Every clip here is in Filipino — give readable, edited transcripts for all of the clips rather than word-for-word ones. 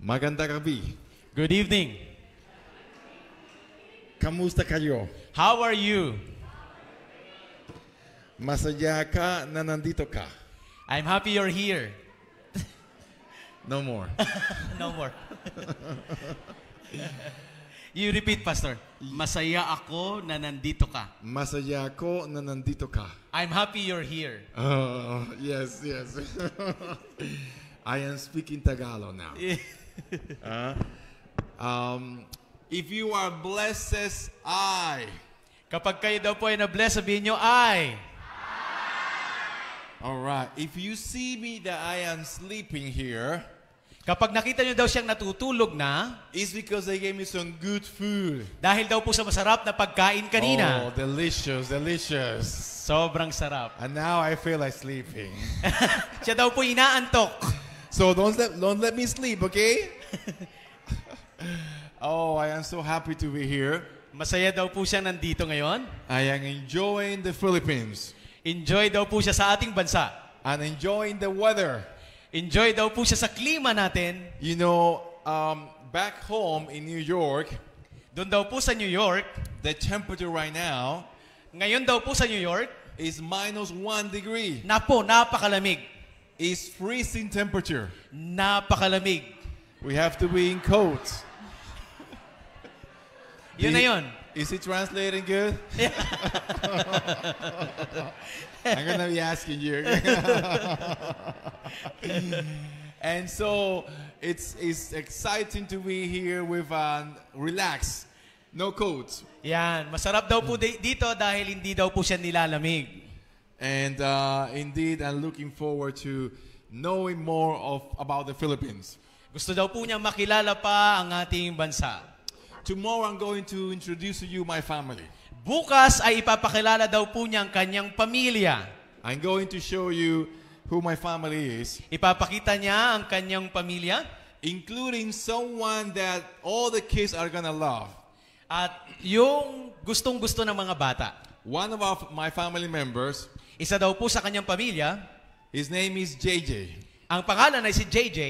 Magandang gabi. Good evening. Kamusta kayo? How are you? Masaya ka na nandito ka? I'm happy you're here. No more. No more. You repeat, Pastor. Masaya ako na nandito ka. Masaya ko na nandito ka. I'm happy you're here. Yes. I am speaking Tagalog now. If you are blessed, says I. Kapag kayo daw po ay na-bless, sabihin nyo, I. Alright. If you see me that I am sleeping here, Kapag nakita nyo daw siyang natutulog na, it's because they gave me some good food. dahil daw po sa masarap na pagkain kanina. Oh, delicious. Sobrang sarap. And now I feel like sleeping. Siya daw po inaantok. So don't let me sleep, okay? Oh, I am so happy to be here. Masaya daw po siya nandito ngayon. I am enjoying the Philippines Enjoy daw po siya sa ating bansa. and enjoying the weather. Enjoy daw po siya sa klima natin. You know, back home in New York, Doon daw po sa New York, the temperature right now ngayon daw po sa New York, is -1 degree. napakalamig. It's freezing temperature. Napakalamig. We have to be in coats. Yun na yun. Is it translating good? I'm gonna be asking you. And so it's exciting to be here with relax, no coats. Yan. Masarap daw po dito dahil hindi daw po siya nilalamig. And indeed, I'm looking forward to knowing more about the Philippines. Gusto daw po niya makilala pa ang ating bansa. Tomorrow, I'm going to introduce to you my family. Bukas ay ipapakilala daw po niya ang kanyang pamilya. I'm going to show you who my family is, Ipapakita niya ang kanyang pamilya including someone that all the kids are gonna love. at yung gustong-gusto ng mga bata. One of my family members, Isa daw po sa kanyang pamilya, his name is JJ. ang pangalan ay si JJ.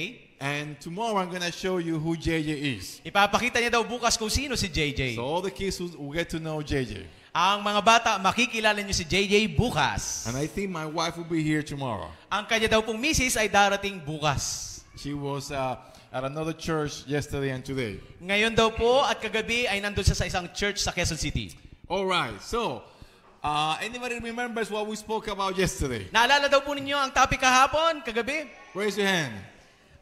And tomorrow I'm gonna show you who JJ is. Ipapakita niya daw bukas kung sino si JJ. So all the kids will get to know JJ. Ang mga bata, makikilala niyo si JJ bukas. And I think my wife will be here tomorrow. Ang kanya daw pong misis ay darating bukas. She was at another church yesterday and today. Ngayon daw po at kagabi ay nandun siya sa isang church sa Quezon City. All right. So, anybody remembers what we spoke about yesterday? Naalala daw po ninyo ang topic kahapon, kagabi? Raise your hand.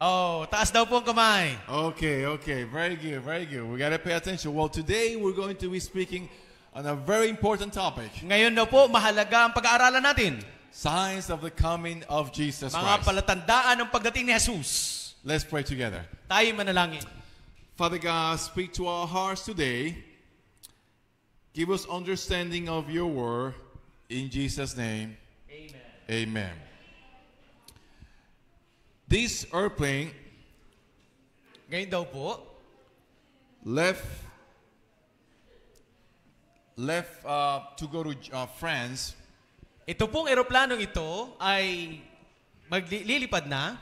Oh, taas daw po ang kamay. Okay. Very good. We gotta pay attention. Well, today we're going to be speaking on a very important topic. Ngayon daw po, mahalaga ang pag-aaralan natin. Signs of the coming of Jesus Mga Christ. palatandaan ng pagdating ni Jesus. Let's pray together. Tayo manalangin. Father God, speak to our hearts today. Give us understanding of your word. In Jesus' name, amen. This airplane Ngayon daw po, left to go to France ito pong eroplanong ito ay maglilipad na.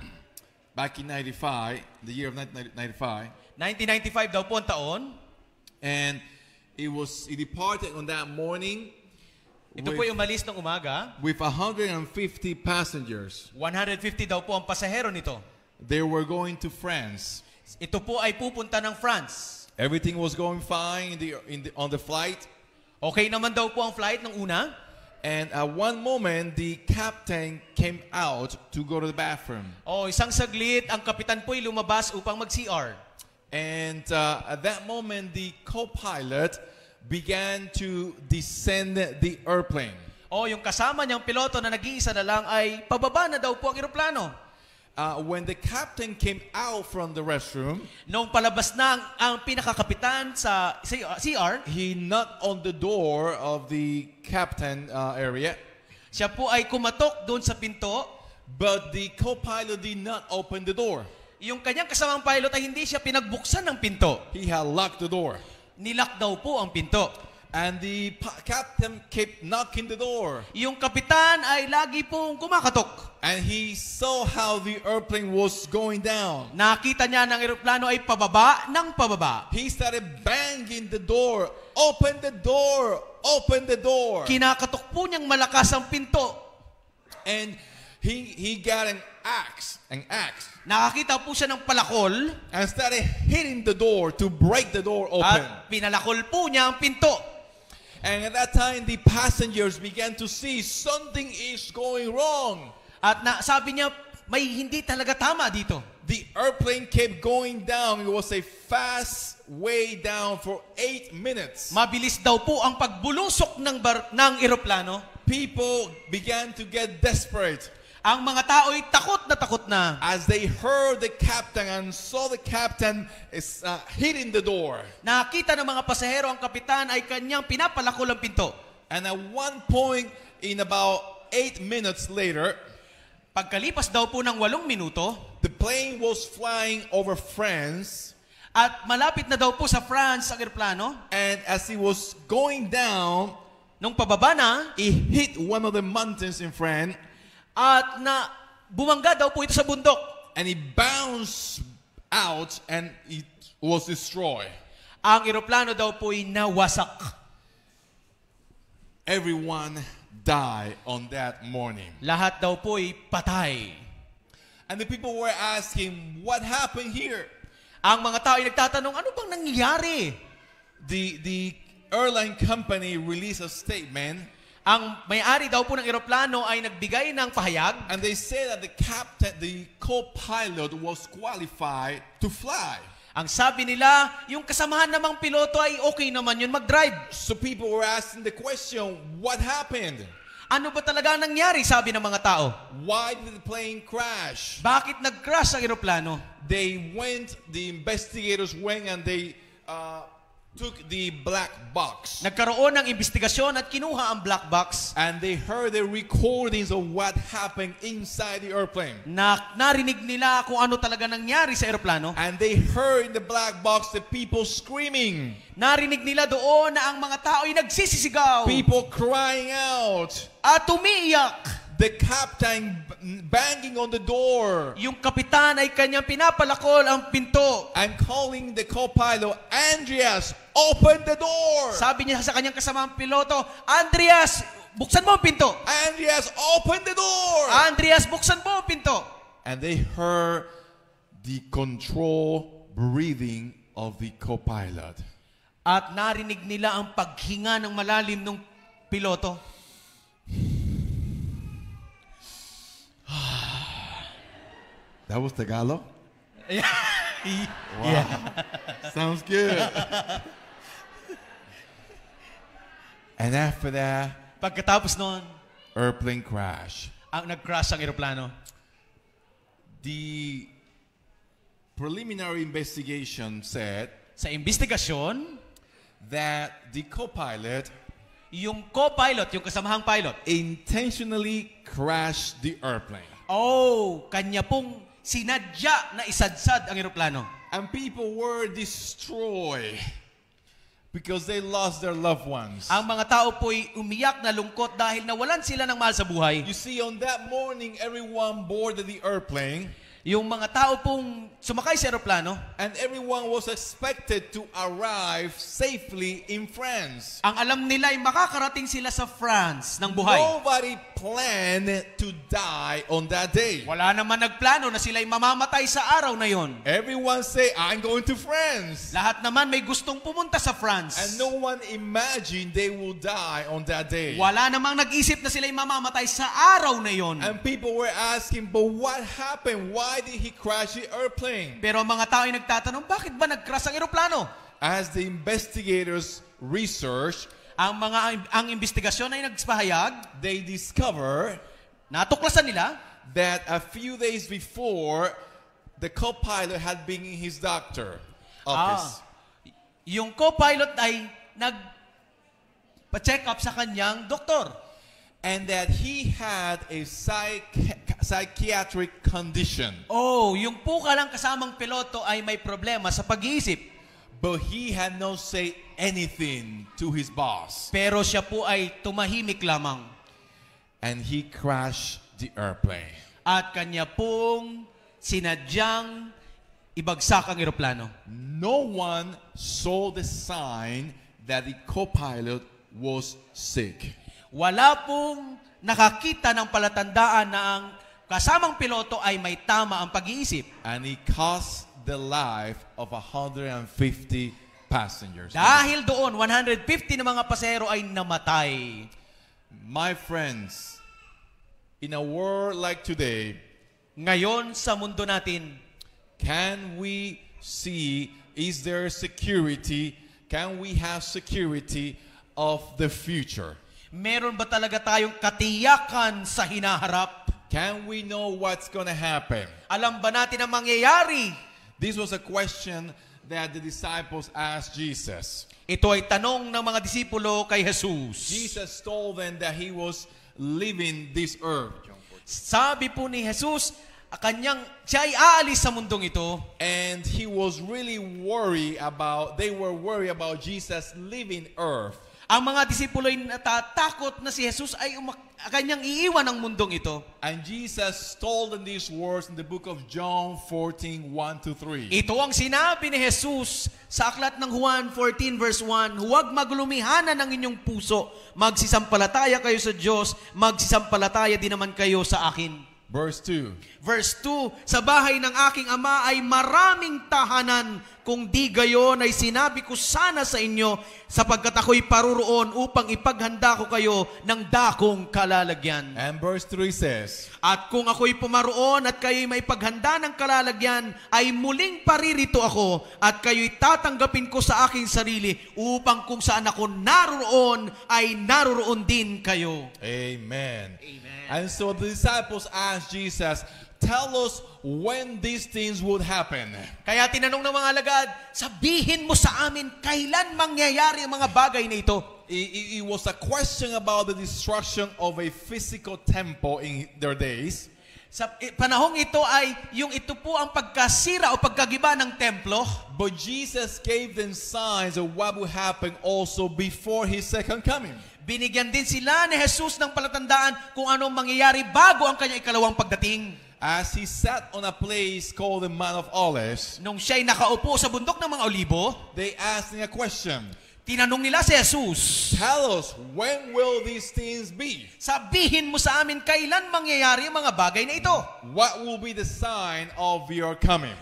back in 95, the year of 1995. 1995 daw po ang taon. And it departed on that morning Ito po yung umalis ng umaga. with 150 passengers. 150 daw po ang pasahero nito. They were going to France. Ito po ay pupunta ng France. Everything was going fine on the flight. Okay naman daw po ang flight ng una. And at one moment, the captain came out to go to the bathroom. Isang saglit, ang kapitan po ay lumabas upang mag-CR. And at that moment, the co-pilot began to descend the airplane. Yung kasama niyang piloto na nag-iisa na lang ay pababa na daw po ang eroplano. When the captain came out from the restroom, Noong palabas na ang pinakakapitan sa CR, he knocked on the door of the captain area, siya po ay kumatok doon sa pinto. but the co-pilot did not open the door. Yung kanyang kasamang pilot ay hindi siya pinagbuksan ng pinto. He had locked the door. Nilock daw po ang pinto. And the captain kept knocking the door. Yung kapitan ay lagi pong kumakatok. And he saw how the airplane was going down. Nakita niya ng eroplano ay pababa ng pababa. He started banging the door. Open the door! Open the door! Kinakatok po niyang malakas ang pinto. And he got an axe. Nakakita po siya ng palakol. And started hitting the door to break the door open. At pinalakol po niya ang pinto. And at that time, the passengers began to see something is going wrong. At sabi niya, may hindi talaga tama dito. The airplane kept going down. It was a fast way down for 8 minutes. Mabilis daw po ang pagbulusok ng eroplano. People began to get desperate. Ang mga tao ay takot na. As they heard the captain and saw the captain is hitting the door. Nakita ng mga pasahero ang kapitan ay kanyang pinapalakol ang pinto. And at one point, in about 8 minutes later, pagkalipas daw po ng 8 minuto, the plane was flying over France. At malapit na daw po sa France ang eroplano. And as it was going down, nung pababa na, it hit one of the mountains in France. At bumangga daw po ito sa bundok. And it bounced out and it was destroyed. Ang eroplano daw po ay nawasak. Everyone died on that morning. Lahat daw po ay patay. And the people were asking, what happened here? Ang mga tao ay nagtatanong, ano bang nangyari? The airline company released a statement. Ang may-ari daw po ng eroplano ay nagbigay ng pahayag. And they said that the co-pilot was qualified to fly. Ang sabi nila, yung kasamahan namang piloto ay okay naman yun mag-drive. So people were asking the question, what happened? Ano ba talaga ang nangyari, sabi ng mga tao? Why did the plane crash? Bakit nag-crash ang eroplano? The investigators went and they took the black box. Nagkaroon ng investigasyon at kinuha ang black box. And they heard the recordings of what happened inside the airplane. Narinig nila kung ano talaga nangyari sa eroplano. And they heard in the black box the people screaming. Narinig nila doon na ang mga tao ay nagsisisigaw. People crying out. At umiiyak. The captain banging on the door. Yung kapitan ay kanyang pinapalakol ang pinto. And calling the co-pilot, Andreas, open the door. Sabi niya sa kanyang kasamang piloto, Andreas, buksan mo ang pinto. Andreas, open the door. Andreas, buksan mo ang pinto. And they heard the control breathing of the co-pilot. At narinig nila ang paghinga ng malalim ng piloto. That was Tagalog? Yeah. Wow. Yeah. Sounds good. And after that, pagkatapos noon, airplane crash. Nag-crash ang eroplano. The preliminary investigation said sa investigasyon that the co-pilot, yung co-pilot, yung kasamahang pilot, intentionally crashed the airplane. Kanya pong sinadya na isadsad ang eroplano. And people were destroyed because they lost their loved ones. Ang mga tao po'y umiyak na lungkot dahil nawalan sila ng mahal sa buhay. You see, on that morning, everyone boarded the airplane. Yung mga tao pong sumakay sa eroplano. And everyone was expected to arrive safely in France. Ang alam nila ay makakarating sila sa France ng buhay. Nobody planned to die on that day. Wala naman nagplano na sila ay mamamatay sa araw na yon. Everyone say, I'm going to France. Lahat naman may gustong pumunta sa France. And no one imagined they will die on that day. Wala namang nag-isip na sila ay mamamatay sa araw na yon. And people were asking, but what happened? Why did he crash the airplane? Pero ang mga tao ay nagtatanong, bakit ba nag-crash ang eroplano? As the investigators researched, ang investigasyon ay nagpahayag, they discover natuklasan nila that a few days before, the co-pilot had been in his doctor office. Yung co-pilot ay nagpa-check up sa kanyang doktor. And that he had a psychiatric condition. Yung po kalang kasamang piloto ay may problema sa pag-iisip. But he had not said anything to his boss. Pero siya po ay tumahimik lamang. And he crashed the airplane. At kanya pong sinadyang ibagsak ang eroplano. No one saw the sign that the co-pilot was sick. Wala pong nakakita ng palatandaan na ang kasamang piloto ay may tama ang pag-iisip. And he cost the life of 150 passengers. Dahil doon, 150 na mga pasahero ay namatay. My friends, in a world like today, Ngayon sa mundo natin, can we see, is there security? Can we have security of the future? meron ba talaga tayong katiyakan sa hinaharap? Can we know what's going to happen? Alam ba natin ang mangyayari? This was a question that the disciples asked Jesus. Ito ay tanong ng mga disipulo kay Jesus. Jesus told them that he was leaving this earth. Sabi po ni Jesus, siya ay aalis sa mundong ito. And he was really they were worried about Jesus leaving earth. Ang mga disipulo ay natatakot na si Jesus ay kanyang iiwan ang mundong ito. And Jesus told them these words in the book of John 14:1-3. Ito ang sinabi ni Jesus sa aklat ng Juan 14 verse 1, huwag maglumihanan ang inyong puso, magsisampalataya kayo sa Diyos, magsisampalataya din naman kayo sa akin. Verse 2. Verse 2, sa bahay ng aking ama ay maraming tahanan. Kung di gayon ay sinabi ko sana sa inyo, sapagkat ako'y paruroon upang ipaghanda ko kayo ng dakong kalalagyan. And verse 3 says, At kung ako'y pumaroon at kayo'y maipaghanda ng kalalagyan, ay muling paririto ako at kayo'y tatanggapin ko sa aking sarili upang kung saan ako naroon ay naroon din kayo. Amen. Amen. And so the disciples asked Jesus, tell us when these things would happen. Kaya tinanong ng mga alagad, sabihin mo sa amin kailan mangyayari ang mga bagay na ito. It was a question about the destruction of a physical temple in their days. Sa panahong ito ay yung ito po ang pagkasira o pagkagiba ng templo. But Jesus gave them signs of what would happen also before His second coming. Binigyan din sila ni Jesus ng palatandaan kung anong mangyayari bago ang kanyang ikalawang pagdating. As He sat on a place called the Mount of Olives, Nung siya'y nakaupo sa bundok ng mga olibo, they asked Him a question. tinanong nila si Jesus, Tell us, when will these things be? sabihin mo sa amin kailan mangyayari ang mga bagay na ito. What will be the sign of your coming?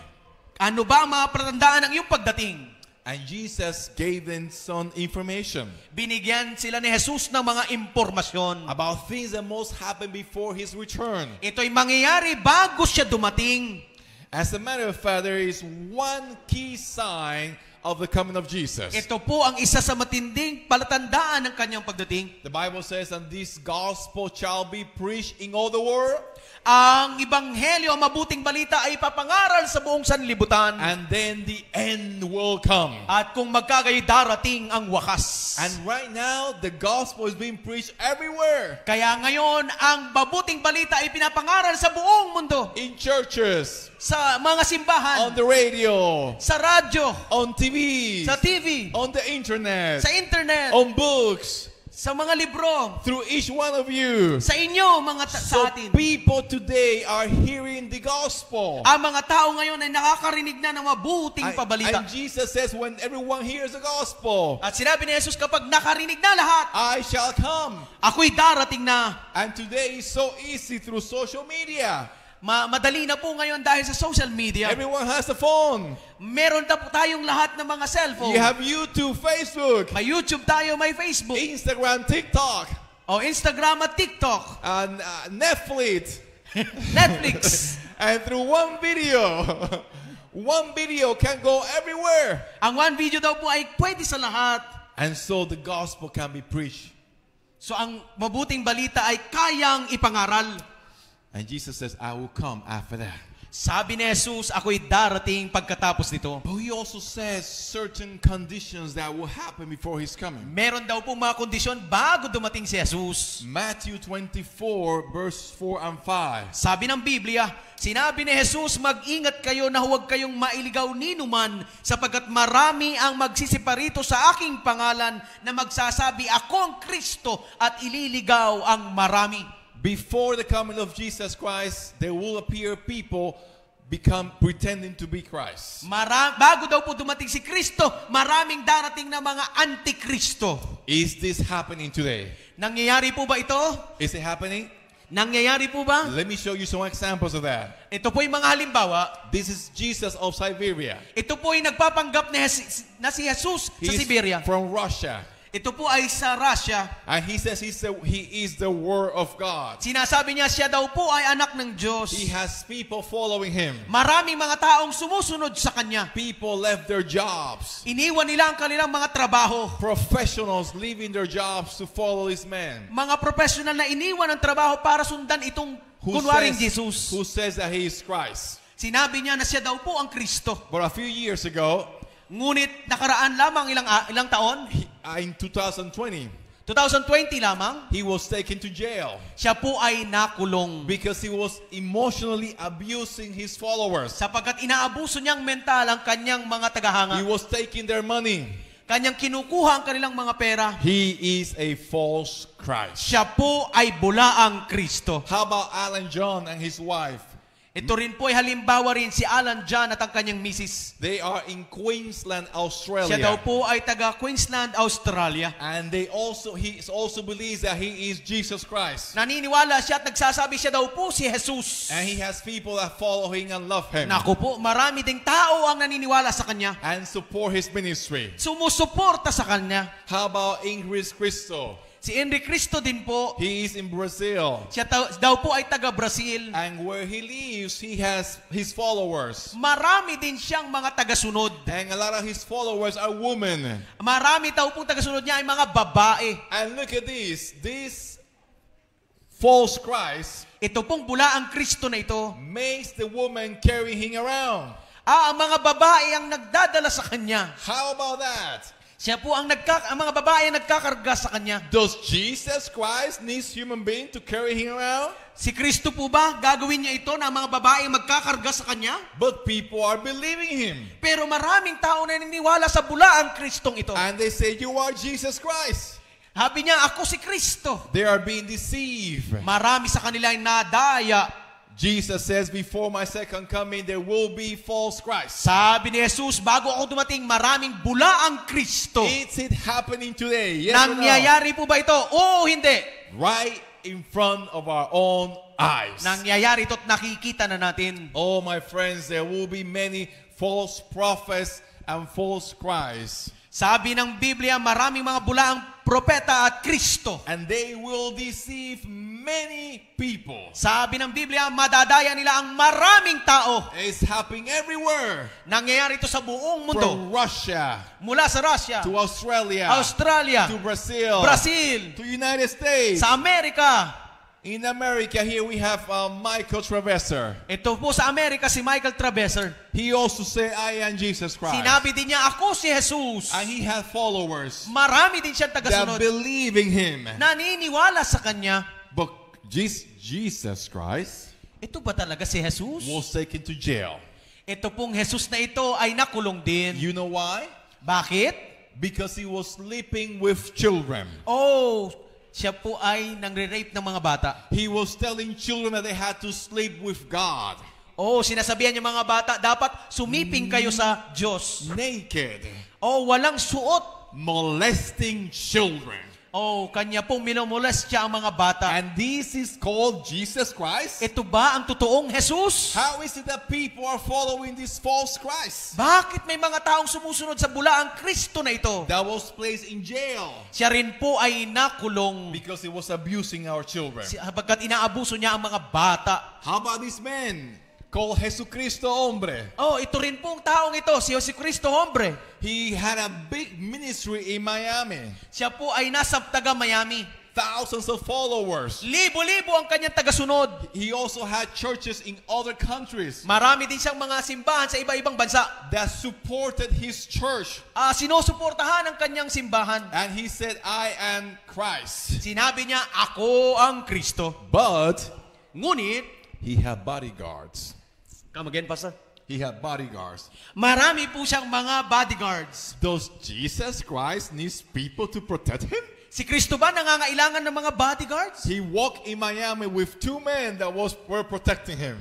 Ano ba ang mga palatandaan ng iyong pagdating? And Jesus gave them some information Binigyan sila ni Jesus ng mga impormasyon. about things that must happen before His return. Ito'y mangyayari bago siya dumating. As a matter of fact, there is one key sign of the coming of Jesus. Ito po ang isa sa matinding palatandaan ng kanyang pagdating. The Bible says, and this gospel shall be preached in all the world. Ang ibanghelyo, ang mabuting balita ay papangaral sa buong sanlibutan. And then the end will come. At kung magkagayoy darating ang wakas. And right now, the gospel is being preached everywhere. Kaya ngayon, ang mabuting balita ay pinapangaral sa buong mundo. In churches, Sa mga simbahan, on the radio, sa radyo, on TV, sa TV, on the internet, sa internet, on books, sa mga libro, through each one of you. sa inyo, sa So atin. people today are hearing the gospel. Ang mga tao ngayon ay nakakarinig na ng mabuting pabalita. And Jesus says, when everyone hears the gospel, At sinabi ni Jesus, kapag nakarinig na lahat, I shall come. ako'y darating na. And today is so easy through social media. Madali na po ngayon dahil sa social media. Everyone has a phone. Meron na po tayong lahat ng mga cellphone. You have YouTube, Facebook, May YouTube tayo, may Facebook. Instagram, TikTok, O Instagram at TikTok. and Netflix. Netflix. And through one video can go everywhere. Ang one video daw po ay pwede sa lahat. And so the gospel can be preached. So ang mabuting balita ay kayang ipangaral. And Jesus says, I will come after that. Sabi ni Jesus, ako'y darating pagkatapos nito. But he also says certain conditions that will happen before his coming. Meron daw po mga kondisyon bago dumating si Jesus. Matthew 24, verse 4 and 5. Sabi ng Biblia, sinabi ni Jesus, mag-ingat kayo na huwag kayong mailigaw ninuman sapagkat marami ang magsisiparito sa aking pangalan na magsasabi, ako ang Kristo at ililigaw ang marami. Before the coming of Jesus Christ, there will appear people become pretending to be Christ. Bago daw po dumating si Kristo, maraming darating na mga antikristo. Is this happening today? Nangyayari po ba ito? Is it happening? Nangyayari po ba? Let me show you some examples of that. Ito po yung mga halimbawa. This is Jesus of Siberia. Ito po yung nagpapanggap na si Jesus sa He's Siberia. from Russia. Ito po ay sa Russia. And he says he is the Word of God. Sinasabi niya siya daw po ay anak ng Diyos. He has people following him. Maraming mga taong sumusunod sa kanya. People left their jobs. Iniwan nila ang kanilang mga trabaho. Professionals leaving their jobs to follow this man. Mga professional na iniwan ang trabaho para sundan itong kunwaring Jesus. Who says that he is Christ. Sinabi niya na siya daw po ang Kristo. But a few years ago, ngunit nakaraan lamang ilang taon, in 2020, 2020 lamang, he was taken to jail. Siya po ay nakulong. Because he was emotionally abusing his followers. Sapagkat inaabuso niyang mental ang kanyang mga tagahanga. He was taking their money. Kanyang kinukuha ang kanilang mga pera. He is a false Christ. Siya po ay bulaang Kristo. How about Alan John and his wife? Ito rin po ay halimbawa rin si Alan John at ang kanyang misis. They are in Queensland, Australia. Siya daw po ay taga Queensland, Australia. And he also believes that he is Jesus Christ. Naniniwala siya at nagsasabi siya daw po si Jesus. And he has people that follow him and love him. Naku po, marami ding tao ang naniniwala sa kanya. And support his ministry. Sumusuporta sa kanya. How about Ingrid Cristo? Si Henry Cristo din po. He is in Brazil. Siya daw po ay taga Brazil. And where he lives, he has his followers. Marami din siyang mga tagasunod. And a lot of his followers are women. Marami daw pong tagasunod niya ay mga babae. And look at this. This false Christ, ito pong bulaang Kristo na ito, makes the woman carry him around. ang mga babae ang nagdadala sa kanya. How about that? Siya po ang mga babae ang nagkakarga sa kanya. Does Jesus Christ need human being to carry him around? Si Kristo po ba, gagawin niya ito na ang mga babae ang magkakarga sa kanya? But people are believing him. Pero maraming tao na naniniwala sa bulaang Kristong ito. And they say, you are Jesus Christ. Sabi niya, ako si Kristo. They are being deceived. Marami sa kanila ay nadaya. Jesus says, before my second coming, there will be false Christ. Sabi ni Jesus, bago ako dumating, maraming bulaang Kristo. Is it happening today? Yes or no? Nangyayari po ba ito? Oo, hindi. Right in front of our own eyes. Nangyayari ito at nakikita na natin. Oh, my friends, there will be many false prophets and false Christs. Sabi ng Biblia, maraming mga bulaang propeta at Kristo. And they will deceive many people. Sabi ng Biblia, madadaya nila ang maraming tao. It's happening everywhere. Nangyayari ito sa buong mundo. From Russia Mula sa Russia, to Australia, Australia, to Brazil, Brazil, to United States. sa Amerika. In America, here we have Michael Traverser. Ito po sa Amerika si Michael Traverser. He also said, I am Jesus Christ. Sinabi din niya, ako si Jesus. And he had followers Marami din siyang that tagasunod. believe in him. Naniniwala sa kanya. But Jesus Christ Ito ba talaga si Jesus? was taken to jail. Ito pong Jesus na ito ay nakulong din. You know why? Bakit? Because he was sleeping with children. Oh, siya po ay nangre-rape ng mga bata. He was telling children that they had to sleep with God. Oh, sinasabihan niya mga bata, dapat sumiping kayo sa Diyos. Naked. Oh, walang suot. Molesting children. Oh, kanya pong minumolest siya ang mga bata. And this is called Jesus Christ? Ito ba ang totoong Jesus? How is it that people are following this false Christ Bakit may mga taong sumusunod sa bulaang Kristo na ito? that was placed in jail Siya rin po ay nakulong because he was abusing our children? sapagkat inaabuso niya ang mga bata. How about this man called Jesucristo Hombre? Oh, ito rin pong taong ito, si Jesucristo Hombre. He had a big ministry in Miami. Siya po ay nasa taga Miami. thousands of followers. Libo-libo ang kanyang tagasunod. He also had churches in other countries Marami din siyang mga simbahan sa iba-ibang bansa. that supported his church. Sinusuportahan ang kanyang simbahan. And he said, I am Christ. Sinabi niya, ako ang Kristo. But Ngunit, he had bodyguards. come again, Pastor? He had bodyguards. Marami po siyang mga bodyguards. Does Jesus Christ needs people to protect him? Si Kristo ba nangangailangan ng mga bodyguards? He walked in Miami with two men that were protecting him.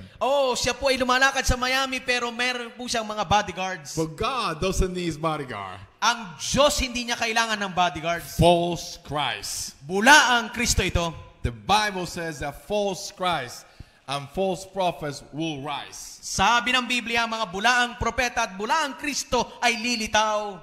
Siya po ay lumalakad sa Miami pero meron po siyang mga bodyguards. But God doesn't need bodyguard. Ang Diyos hindi niya kailangan ng bodyguards. False Christ. Bula ang Kristo ito. The Bible says that false Christ and false prophets will rise. Sabi ng Biblia, mga bulaang propeta at bulaang Kristo ay lilitaw.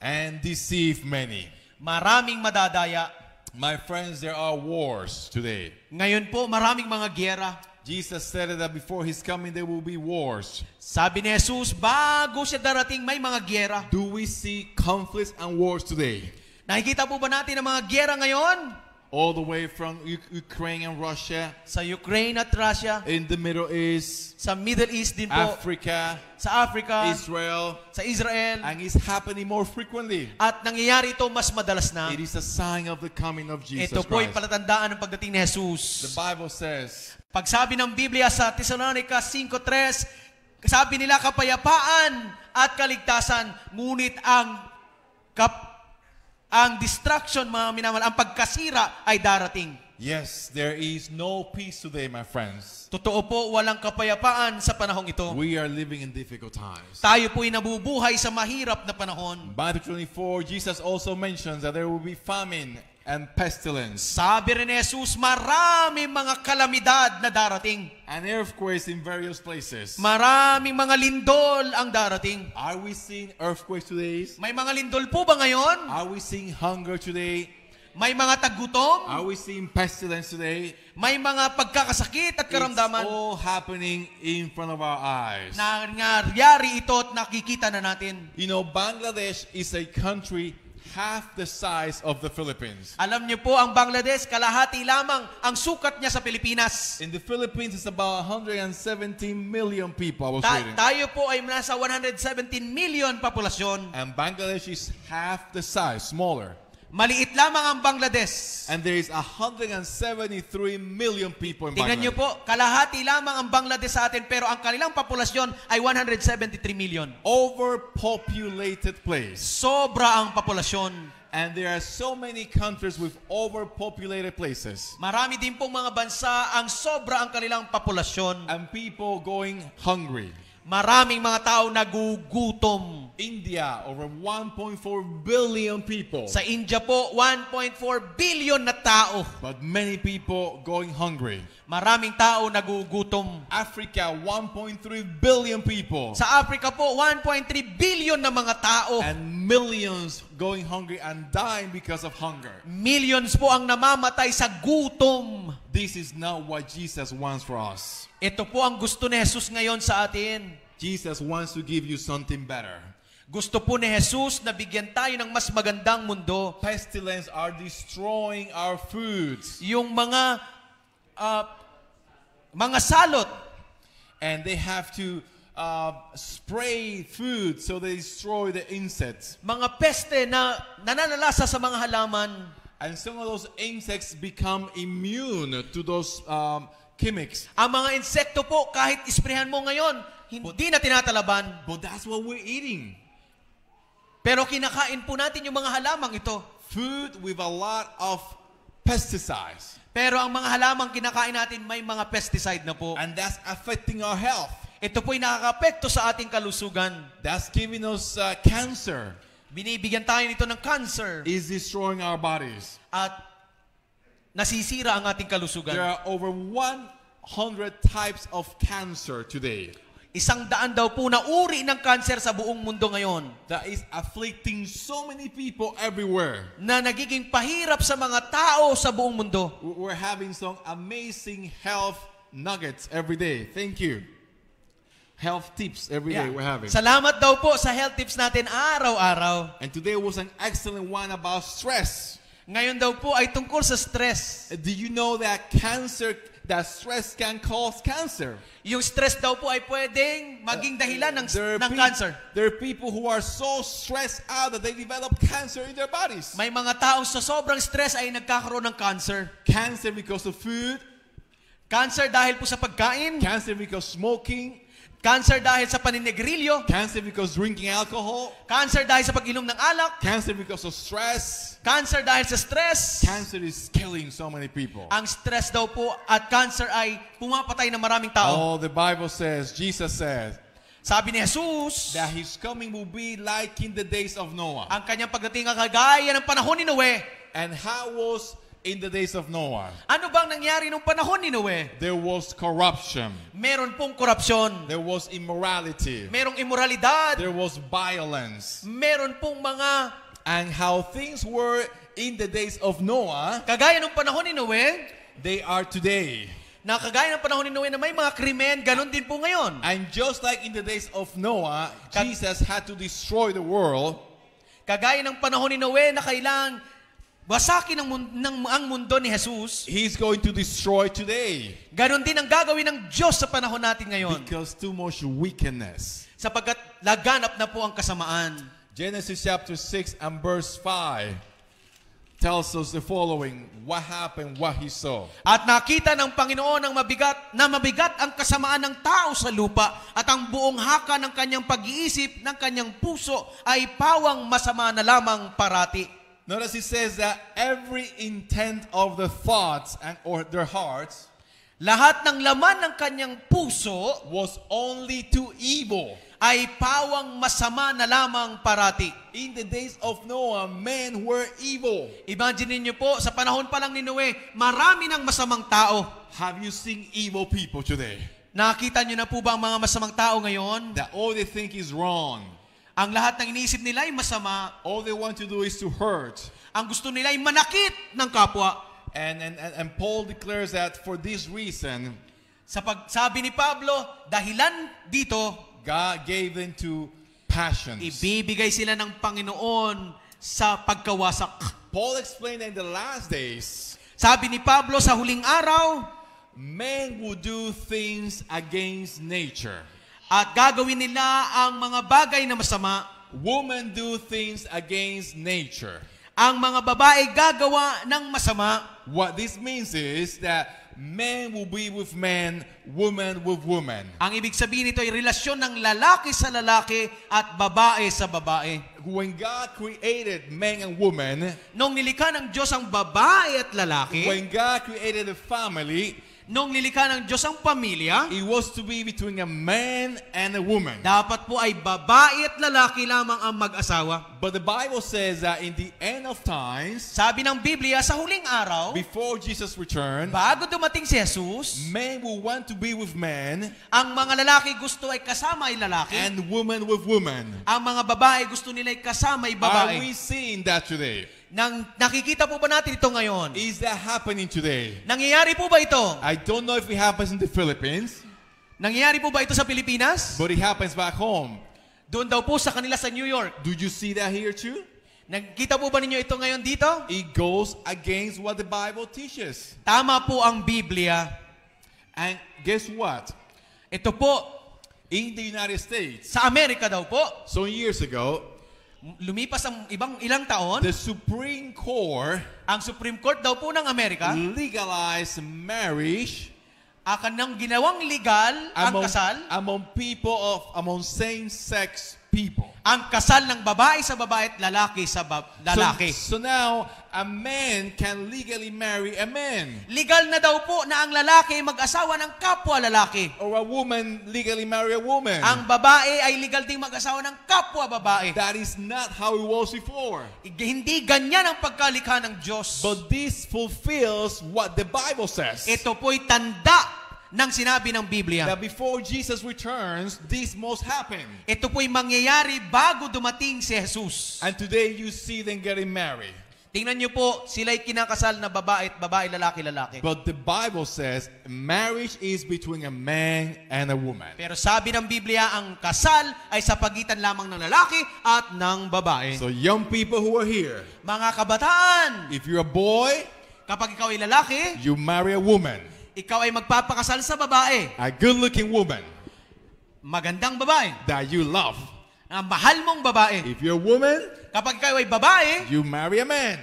And deceive many. Maraming madadaya. My friends, there are wars today. Ngayon po, maraming mga gyera. Jesus said that before his coming there will be wars. Sabi ni Jesus, bago siya darating, may mga gyera. Do we see conflicts and wars today? Nakikita po ba natin ang mga gyera ngayon? All the way from Ukraine and Russia, Sa Ukraine at Russia, in the Middle East, sa Middle East din po, Africa, sa Africa, Israel, sa Israel, and it's happening more frequently. at nangyayari ito mas madalas na. It is a sign of the coming of Jesus Ito po ay Christ. palatandaan ng pagdating ni The Jesus. Bible says, Pagsabi ng Biblia sa Thessalonica 5:3, sabi nila kapayapaan at kaligtasan, ngunit ang distraction, mga minamahal, ang pagkasira ay darating. yes, there is no peace today, my friends. Totoo po, walang kapayapaan sa panahong ito. We are living in difficult times. Tayo po ay nabubuhay sa mahirap na panahon. Matthew 24, Jesus also mentions that there will be famine and pestilence Sabi rin ni Jesus, maraming mga kalamidad na darating. and earthquakes in various places. Maraming mga lindol ang darating. Are we seeing earthquakes today? May mga lindol po ba ngayon? Are we seeing hunger today? May mga tagutom? Are we seeing pestilence today? May mga pagkakasakit at It's karamdaman? all happening in front of our eyes. Nangyari ito at nakikita na natin. You know, Bangladesh is a country half the size of the Philippines. Alam niyo po, ang Bangladesh, kalahati lamang ang sukat niya sa Pilipinas. In the Philippines, it's about 117 million people, I was reading. Tayo po ay nasa 117 million populasyon. And Bangladesh is half the size, smaller. Maliit lamang ang Bangladesh. And there is 173 million people in Tingnan niyo Bangladesh. po, kalahati lamang ang Bangladesh sa atin, pero ang kanilang populasyon ay 173 million. Overpopulated place. Sobra ang populasyon. And there are so many countries with overpopulated places. Marami din pong mga bansa ang sobra ang kanilang populasyon. And people going hungry. Maraming mga tao nagugutom. India, over 1.4 billion people. Sa India po, 1.4 billion na tao. But many people going hungry. Maraming tao nagugutom. Africa, 1.3 billion people. Sa Africa po, 1.3 billion na mga tao. And millions going hungry and dying because of hunger. Millions po ang namamatay sa gutom. This is not what Jesus wants for us. Ito po ang gusto ni Jesus ngayon sa atin. Jesus wants to give you something better. Gusto po ni Jesus na bigyan tayo ng mas magandang mundo. Pestilence are destroying our foods. Yung mga salot, And they have to spray food so they destroy the insects. mga peste na nananalasa sa mga halaman. And some of those insects become immune to those chemics. Ang mga insekto po, kahit isprehan mo ngayon, hindi na tinatalaban. But that's what we're eating. Pero kinakain po natin yung mga halamang ito. Food with a lot of pesticides. Pero ang mga halamang kinakain natin, may mga pesticide na po. And that's affecting our health. Ito po'y nakakapekto sa ating kalusugan. That's giving us cancer. Binibigyan tayo nito ng cancer. It's destroying our bodies. At nasisira ang ating kalusugan. There are over 100 types of cancer today 100 daw po na uri ng cancer sa buong mundo ngayon. that is afflicting so many people everywhere. Na nagiging pahirap sa mga tao sa buong mundo. We're having some amazing health nuggets every day. Thank you. Health tips every day we're having. Salamat daw po sa health tips natin araw-araw. And today was an excellent one about stress. Ngayon daw po ay tungkol sa stress. Do you know that stress can cause cancer? Yung stress daw po ay pwedeng maging dahilan ng cancer. There are people who are so stressed out that they develop cancer in their bodies. May mga taong sa sobrang stress ay nagkakaroon ng cancer. Cancer because of food. Cancer dahil po sa pagkain. Cancer because smoking. Cancer dahil sa paninegrilyo. Cancer because drinking alcohol. Cancer dahil sa pag-inom ng alak. Cancer because of stress. Cancer dahil sa stress. Cancer is killing so many people. Ang stress daw po at cancer ay pumapatay ng maraming tao. Oh, the Bible says, Jesus said, sabi ni Jesus, that His coming will be like in the days of Noah. ang kanyang pagdating ay kagaya ng panahon ni Noe. And how was in the days of Noah? Ano bang nangyari nung panahon ni Noe? There was corruption. Meron pong korupsyon. There was immorality. Merong immoralidad. There was violence. Meron pong mga And how things were in the days of Noah, kagaya ng panahon ni Noe, they are today. na kagaya ng panahon ni Noe na may mga krimen, ganun din po ngayon. And just like in the days of Noah, Jesus had to destroy the world. Kagaya ng panahon ni Noe na kailangang wasakin ang mundo ni Jesus, He's going to destroy today. ganun din ang gagawin ng Diyos sa panahon natin ngayon. Because too much wickedness. Sapagkat laganap na po ang kasamaan. Genesis chapter 6 and verse 5 tells us the following, what happened, what he saw. At nakita ng Panginoon ang mabigat ang kasamaan ng tao sa lupa at ang buong haka ng kanyang pag-iisip ng kanyang puso ay pawang masama na lamang parati. Notice he says that every intent of the thoughts or their hearts lahat ng laman ng kanyang puso was only to evil. ay pawang masama na lamang parati. In the days of Noah, men were evil. Imagine niyo po, sa panahon pa lang ni Noe, marami ng masamang tao. Have you seen evil people today? Nakita niyo na po ba ang mga masamang tao ngayon? That all they think is wrong. Ang lahat ng iniisip nila ay masama. All they want to do is to hurt. Ang gusto nila ay manakit ng kapwa. And Paul declares that for this reason, Sa pagsabi ni Pablo, dahilan dito, God gave them to passions. ibibigay sila ng Panginoon sa pagkawasak. Paul explained that in the last days, Sabi ni Pablo, sa huling araw, men will do things against nature. at gagawin nila ang mga bagay na masama. Women do things against nature. Ang mga babae gagawa ng masama. What this means is that men will be with men, women with women. Ang ibig sabihin nito ay relasyon ng lalaki sa lalaki at babae sa babae. When God created men and women, Nung nilikha ng Diyos ang babae at lalaki, when God created a family, nung nilikha ng Diyos ang pamilya, it was to be between a man and a woman. dapat po ay babae at lalaki lamang ang mag-asawa. But the Bible says that in the end of times, Sabi ng Biblia, sa huling araw, before Jesus returned, bago dumating si Jesus, men will want to be with men ang mga lalaki gusto ay kasama ay lalaki, and women with women. ang mga babae gusto nila ay kasama ay Are babae. we seeing that today? Nakikita po ba natin ito ngayon? Is that happening today? Nangyayari po ba ito? I don't know if it happens in the Philippines, Nangyayari po ba ito sa Pilipinas? but it happens back home. Doon daw po sa kanila sa New York. Do you see that here too? Nakikita po ba ninyo ito ngayon dito? It goes against what the Bible teaches. Tama po ang Biblia. And guess what? Ito po, In the United States, sa Amerika daw po, some years ago, lumipas ang ilang taon, the Supreme Court ang Supreme Court daw po ng Amerika, legalized marriage nang ginawang legal ang kasal, among same-sex people. ang kasal ng babae sa babae at lalaki sa lalaki. So now, a man can legally marry a man. Legal na daw po na ang lalaki mag-asawa ng kapwa lalaki. Or a woman legally marry a woman. Ang babae ay legal ding mag-asawa ng kapwa babae. That is not how it was before. Hindi ganyan ang pagkalikha ng Diyos. But this fulfills what the Bible says. Ito po'y tanda ng sinabi ng Biblia. That before Jesus returns, this must happen. Ito po'y mangyayari bago dumating si Jesus. And today you see them getting married. Tingnan niyo po, sila'y kinakasal na babae at babae, lalaki, lalaki. But the Bible says marriage is between a man and a woman. Pero sabi ng Biblia, ang kasal ay sa pagitan lamang ng lalaki at ng babae. So young people who are here, Mga kabataan, if you're a boy, kapag ikaw ay lalaki, you marry a woman, ikaw ay magpapakasal sa babae. a good-looking woman Magandang babae. that you love. Ang mahal mong babae. If you're a woman, Kapag ikaw ay babae, you marry a man,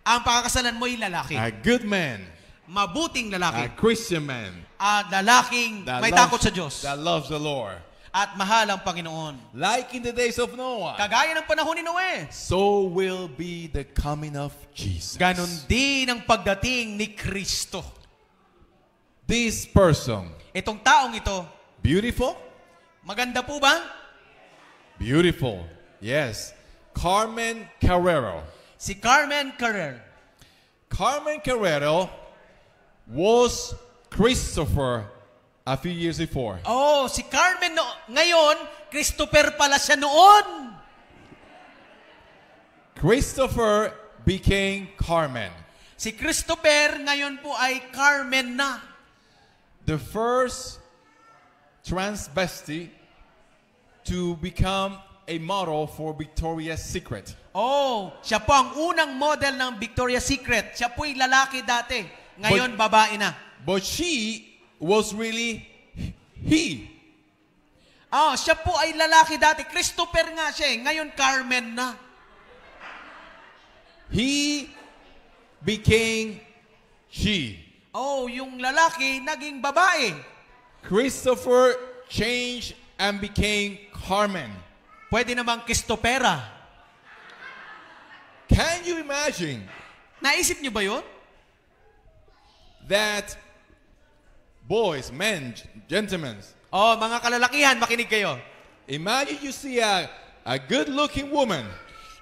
ang pakakasalan mo ay lalaki. a good man, Mabuting a lalaki. Christian man At lalaking that may loves- takot sa Diyos. that loves the Lord. At mahal ang Panginoon. Like in the days of Noah, Kagaya ng panahon ni Noe. so will be the coming of Jesus. Ganon din ang pagdating ni Kristo. This person, Itong taong ito, beautiful? maganda po ba? Beautiful. Yes. Carmen Carrero. Si Carmen Carrer. Carmen Carrero was Christopher a few years before. Oh, si Carmen ngayon, Christopher pala siya noon. Christopher became Carmen. Si Christopher ngayon po ay Carmen na. The first transvestite to become a model for Victoria's Secret. Oh, siya po ang unang model ng Victoria's Secret. Siya po'y lalaki dati. Ngayon, babae na. But she was really he. Oh, siya po ay lalaki dati. Christopher nga siya eh. Ngayon, Carmen na. He became she. Oh, yung lalaki naging babae. Christopher changed and became Carmen. Pwede namang Christopera. Can you imagine Naisip niyo ba yun? that boys, men, gentlemen, Oh, mga kalalakihan, makinig kayo. imagine you see a good-looking woman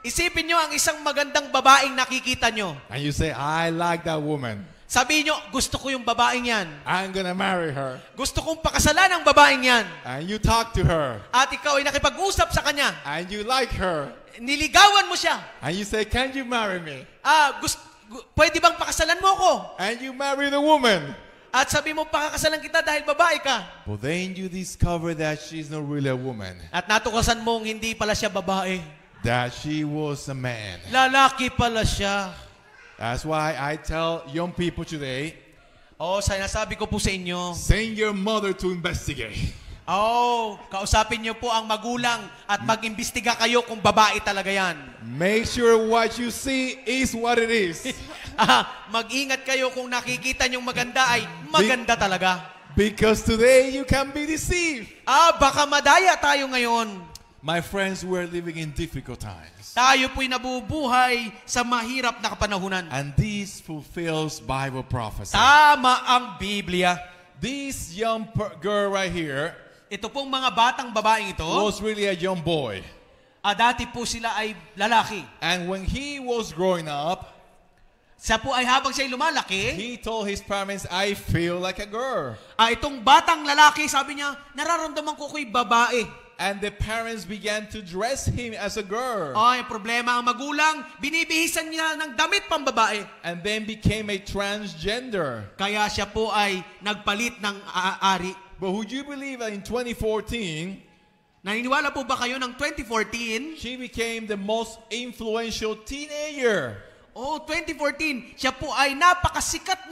Isipin nyo ang isang magandang babaeng nakikita nyo. and you say, I like that woman. Sabihin nyo, gusto ko yung babaeng yan. I'm gonna marry her. Gusto kong pakasalan ang babaeng yan. And you talk to her At ikaw ay nakipag-usap sa kanya. and you like her Niligawan mo siya. and you say, can you marry me? Pwede bang pakasalan mo ko? And you marry the woman. At sabi mo, pakakasalan kita dahil babae ka. But then you discover that she's not really a woman, At natuklasan mong hindi pala siya babae. that she was a man. Lalaki pala siya. That's why I tell young people today, Oh, sinasabi ko po sa inyo. send your mother to investigate. Oh, kausapin niyo po ang magulang at mag-imbestiga kayo kung babae talaga yan. Make sure what you see is what it is. Mag-ingat kayo kung nakikita niyong maganda ay maganda talaga. Because today you can be deceived. Baka madaya tayo ngayon. My friends, we're living in difficult times. Tayo po'y nabubuhay sa mahirap na kapanahunan. And this fulfills Bible prophecy. Tama ang Biblia. This young girl right here Ito pong mga batang babaeng ito, was really a young boy. dati po sila ay lalaki. And when he was growing up, Siya po ay habang siya'y lumalaki, he told his parents, I feel like a girl. itong batang lalaki, sabi niya, nararamdaman ko ko'y babae. And the parents began to dress him as a girl. Ay, problema ang magulang, binibihisan niya ng damit pang babae. And then became a transgender. Kaya siya po ay nagpalit ng ari. But would you believe that in 2014, Naniniwala po ba kayo ng 2014? she became the most influential teenager Oh, 2014, siya po ay napakasikat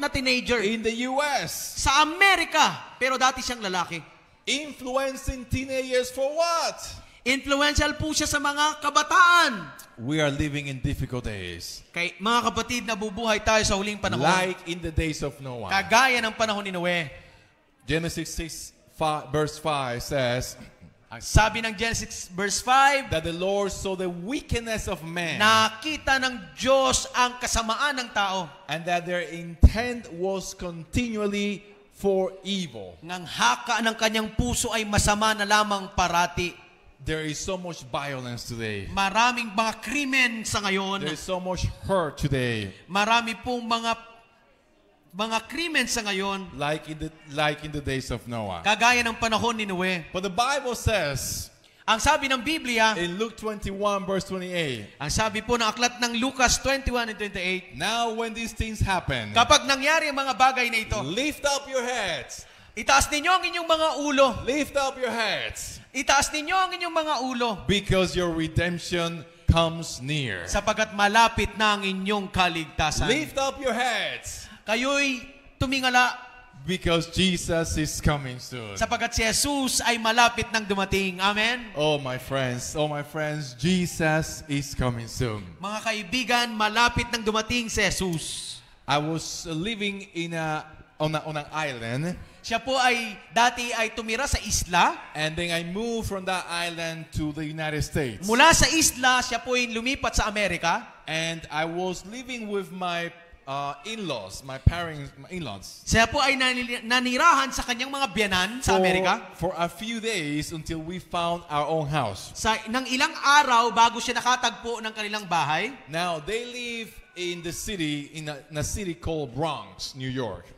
na teenager in the US. sa Amerika. Pero dati siyang lalaki. Influencing teenagers for what? Influential po siya sa mga kabataan. We are living in difficult days. Kay mga kapatid, nabubuhay tayo sa huling panahon. Like in the days of Noah. Kagaya ng panahon ni Noe. Genesis 6, verse 5 says Ang sabi ng Genesis verse 5, that the Lord saw the wickedness of man nakita ng Diyos ang kasamaan ng tao. and that their intent was continually for evil. Ngang haka ng kanyang puso ay masama na lamang parati. There is so much violence today. Maraming mga krimen sa ngayon. There is so much hurt today. Marami pong mga krimen sa ngayon. Like in the days of Noah. Kagaya ng panahon ni Noe. But the Bible says Ang sabi ng Biblia, in Luke 21 verse 28. ang sabi po ng aklat ng Lucas 21 and 28, Now when these things happen, kapag nangyari ang mga bagay na ito, lift up your heads. itaas ninyo ang inyong mga ulo. Lift up your heads. Itaas ninyo ang inyong mga ulo. Because your redemption comes near. Sapagkat malapit na ang inyong kaligtasan. Lift up your heads. Kayo'y tumingala Because Jesus is coming soon. sapagkat si Jesus ay malapit nang dumating. Amen? Oh my friends, Jesus is coming soon. Mga kaibigan, malapit nang dumating si Jesus. I was living on an island, Siya po ay dati ay tumira sa isla. and then I moved from that island to the United States. Mula sa isla, siya po ay lumipat sa Amerika. And I was living with my in-laws, my in-laws. Siya po ay nanirahan sa kanyang mga biyanan sa Amerika. For a few days until we found our own house. Nang ilang araw bago siya nakatagpo ng kanilang bahay. Now, they live in the city, in a city called Bronx, New York.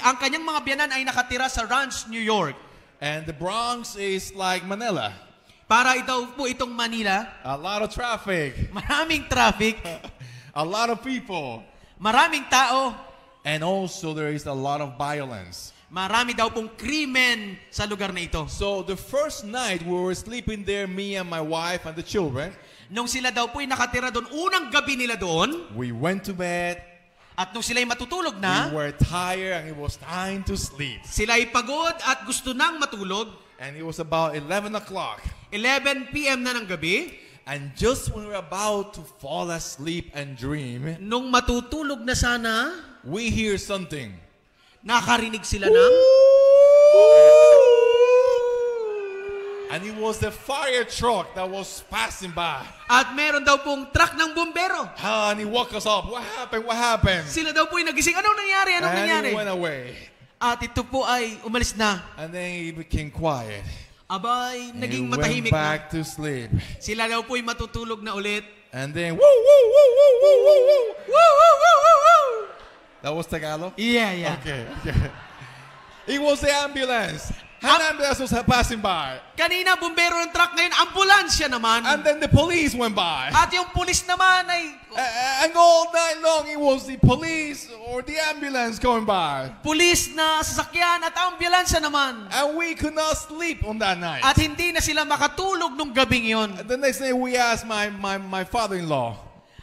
Ang kanyang mga biyanan ay nakatira sa Ranch, New York. And the Bronx is like Manila. Para ito po itong Manila. A lot of traffic. Maraming traffic. A lot of people. Maraming tao. And also there is a lot of violence. Marami daw pong krimen sa lugar na ito. So the first night we were sleeping there, me and my wife and the children. Nung sila daw po'y nakatira doon, unang gabi nila doon, We went to bed. at nung sila'y matutulog na, We were tired and it was time to sleep. sila'y pagod at gusto nang matulog. And it was about 11 o'clock. 11 p.m. na ng gabi, And just when we were about to fall asleep and dream, nung matutulog na sana, we hear something. nakarinig sila ng, And it was the fire truck that was passing by. at meron daw pong truck ng bumbero. And he woke us up. What happened? What happened? Sila daw po'y nagising. Anong nangyari? Anong And nangyari? he went away. At ito po ay umalis na. And then he became quiet. Abay, And naging he went matahimik na. back to sleep. Sila daw po'y matutulog na ulit. And then, woo, woo, woo, woo, woo, woo, woo. Woo, woo, woo, woo, woo. That was Tagalog? Yeah. Okay. It was the ambulance. An ambulance was passing by. Kanina, bumbero ng truck, ngayon, ambulansya naman. And then the police went by. At yung pulis naman ay, And all night long, it was the police or the ambulance going by. pulis na sasakyan at ambulansya naman. And we could not sleep on that night. At hindi na sila makatulog nung gabing yon. And the next day, we asked my father-in-law,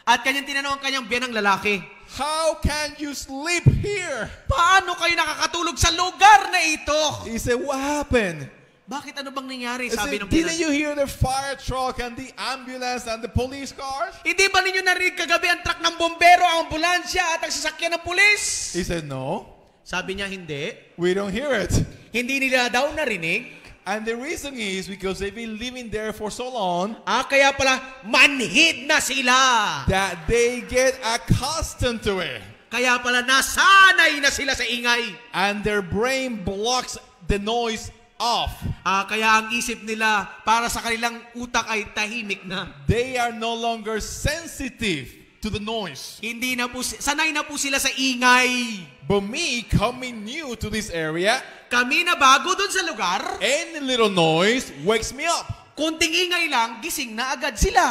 At kanyang tinanong ang kanyang biyanang lalaki, how can you sleep here? paano kayo nakakatulog sa lugar na ito? He said, what happened? Bakit ano bang nangyari? I Sabi said, ng didn't biyanan. you hear the fire truck and the ambulance and the police cars? Hindi ba ninyo narinig kagabi ang truck ng bombero, ang ambulansya at ang sasakyan ng pulis? He said, no, Sabi niya, hindi. we don't hear it. Hindi nila daw narinig. And the reason is because they've been living there for so long Kaya pala, manhid na sila. that they get accustomed to it. Kaya pala, nasanay na sila sa ingay. And their brain blocks the noise off. Kaya ang isip nila, para sa kanilang utak ay tahimik na. They are no longer sensitive to the noise. Hindi na po, sanay na po sila sa ingay. But me, coming new to this area, Kami na bago dun sa lugar, any little noise wakes me up. kunting ingay lang, gising na agad sila.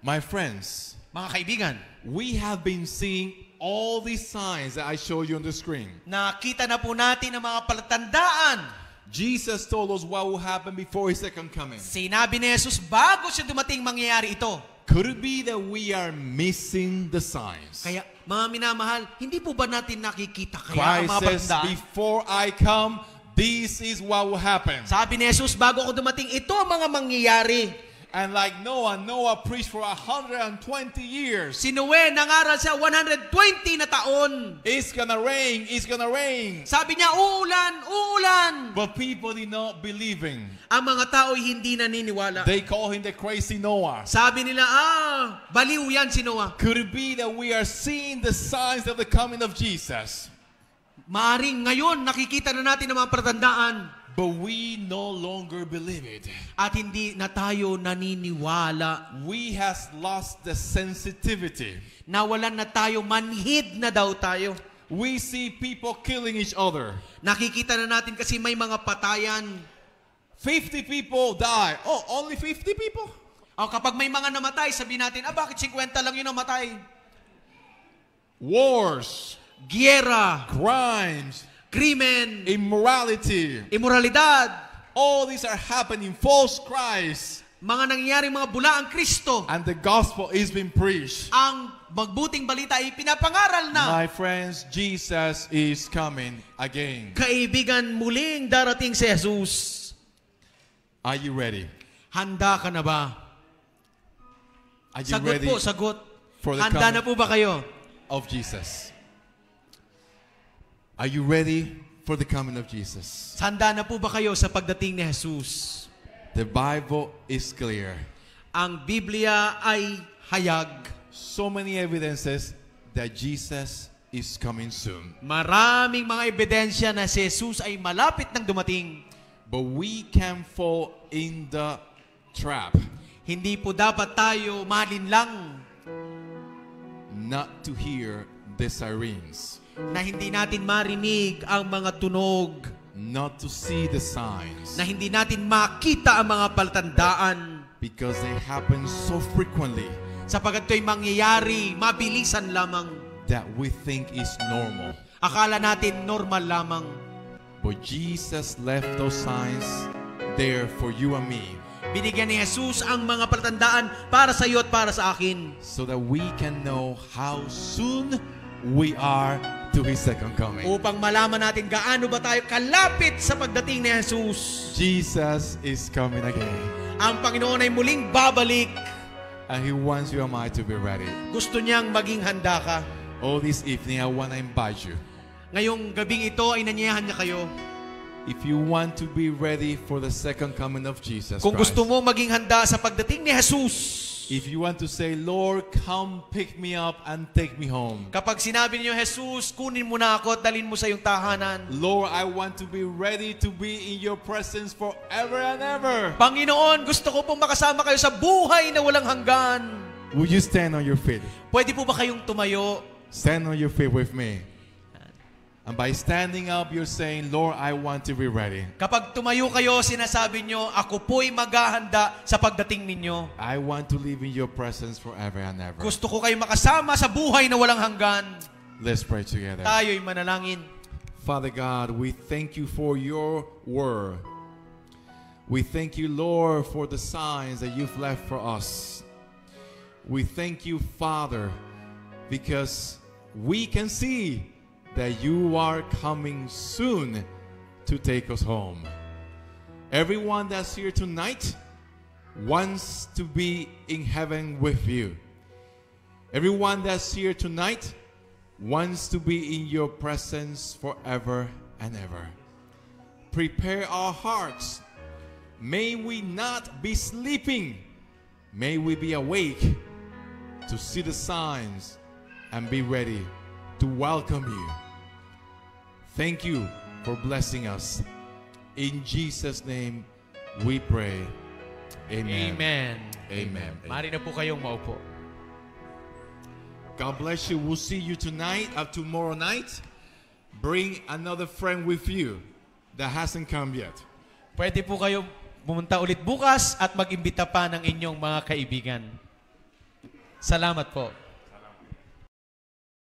My friends, Mga kaibigan, we have been seeing all these signs that I showed you on the screen. nakita na po natin ang mga palatandaan. Jesus told us what will happen before His second coming. Sinabi ni Jesus, bago siya dumating mangyayari ito. Could it be that we are missing the signs? Kaya, mga minamahal, hindi po ba natin nakikita kaya Christ ang mga says, palatandaan? before I come, this is what will happen. Sabi ni Jesus, bago ako dumating, ito ang mga mangyayari. And like Noah preached for 120 years. Si Noe, nangaral siya 120 na taon. It's gonna rain, it's gonna rain. Sabi niya, uulan, uulan. But people did not believing. Ang mga tao ay hindi naniniwala. They call him the crazy Noah. Sabi nila, baliw yan si Noah. Could it be that we are seeing the signs of the coming of Jesus? Maaring ngayon, nakikita na natin ang mga palatandaan. But we no longer believe it. At hindi na tayo naniniwala. We has lost the sensitivity. Nawalan na tayo, manhid na daw tayo. We see people killing each other. Nakikita na natin kasi may mga patayan. 50 people die. Oh, only 50 people? O kapag may mga namatay, sabihin natin, bakit 50 lang yung namatay? Wars, Giyera, crimes, krimen, immorality. imoralidad, All these are happening. False Christ. mga nangyayaring mga bulaang Kristo. And the gospel is being preached. Ang magbuting balita ay pinapangaral na. My friends, Jesus is coming again. Kaibigan, muling darating si Jesus. Are you ready? Handa ka na ba? Are you Sagot ready po, sagot. for the Handa na coming po ba kayo? of Jesus? Are you ready for the coming of Jesus? Handa na po ba kayo sa pagdating ni Jesus? The Bible is clear. Ang Biblia ay hayag. So many evidences that Jesus is coming soon. Maraming mga ebidensya na si Jesus ay malapit nang dumating. But we can fall in the trap Hindi po dapat tayo malinlang not to hear the sirens, na hindi natin marinig ang mga tunog, not to see the signs, na hindi natin makita ang mga palatandaan, because they happen so frequently sapagkat ito'y mangyayari, mabilisan lamang. that we think is normal. Akala natin normal lamang. But Jesus left those signs there for you and me, Binigyan ni Jesus ang mga palatandaan para sa iyo at para sa akin, so that we can know how soon we are to His second coming. upang malaman natin gaano ba tayo kalapit sa pagdating ni Jesus. Jesus is coming again, Ang Panginoon ay muling babalik. and He wants you and I to be ready. Gusto niyang maging handa ka. Oh, this evening I want to invite you. Ngayong gabing ito ay nanyayahan niya kayo. If you want to be ready for the second coming of Jesus Kung Christ, gusto mo maging handa sa pagdating ni Jesus, if you want to say, Lord, come pick me up and take me home. kapag sinabi niyo, Jesus, kunin mo na ako at dalhin mo sa iyong tahanan. Lord, I want to be ready to be in your presence forever and ever. Panginoon, gusto ko pong makasama kayo sa buhay na walang hanggan. Would you stand on your feet? Pwede po ba kayong tumayo? Stand on your feet with me. And by standing up, you're saying, Lord, I want to be ready. Kapag tumayo kayo, sinasabi nyo, ako po'y maghahanda sa pagdating ninyo. I want to live in your presence forever and ever. Gusto ko kayo makasama sa buhay na walang hanggan. Let's pray together. Tayo'y manalangin. Father God, we thank you for your word. We thank you, Lord, for the signs that you've left for us. We thank you, Father, because we can see that you are coming soon to take us home. Everyone that's here tonight wants to be in heaven with you. Everyone that's here tonight wants to be in your presence forever and ever. Prepare our hearts. May we not be sleeping. May we be awake to see the signs and be ready to welcome you. Thank you for blessing us. In Jesus' name we pray. Amen. Amen. Amen. Mari na po kayong maupo. God bless you. We'll see you tonight or tomorrow night. Bring another friend with you that hasn't come yet. Pwede po kayo pumunta ulit bukas at mag-imbita pa ng inyong mga kaibigan. Salamat po.